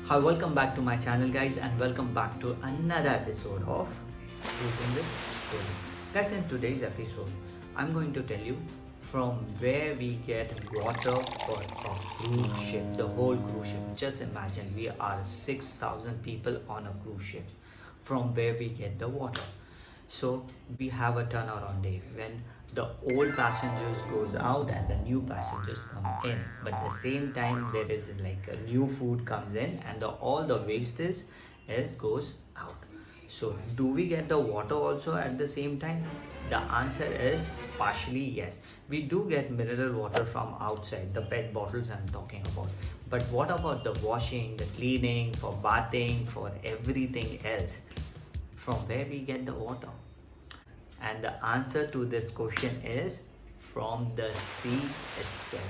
Hi, welcome back to my channel, guys, and welcome back to another episode of Cruising with Coding. Guys, in today's episode, I'm going to tell you from where we get water for a cruise ship, the whole cruise ship. Just imagine we are 6,000 people on a cruise ship. From where we get the water. So we have a turnaround day when the old passengers goes out and the new passengers come in, but at the same time there is like a new food comes in and all the wastage is goes out. So do we get the water also at the same time? The answer is partially yes. We do get mineral water from outside, the PET bottles I'm talking about. But what about the washing, the cleaning, for bathing, for everything else? From where we get the water? And the answer to this question is from the sea itself.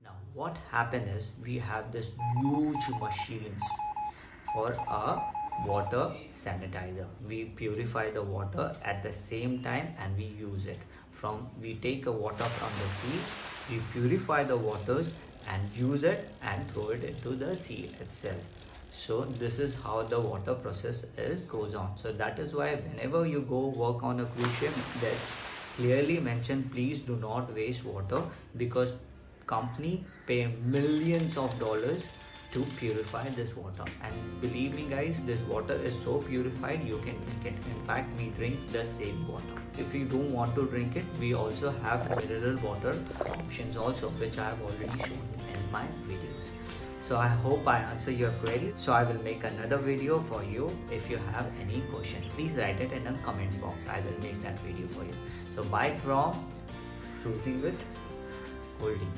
Now what happened is we have this huge machines for a water sanitizer. We purify the water at the same time and we use it. We take a water from the sea, we purify the waters and use it and throw it into the sea itself. So this is how the water process goes on. So that is why whenever you go work on a cruise ship, that's clearly mentioned, please do not waste water, because company pay millions of dollars to purify this water. And believe me guys, this water is so purified you can drink it. In fact, we drink the same water. If you don't want to drink it, we also have mineral water options also, which I have already shown in my videos. So I hope I answer your query. So I will make another video for you. If you have any question, please write it in the comment box. I will make that video for you. So bye from Cruising with Goldie.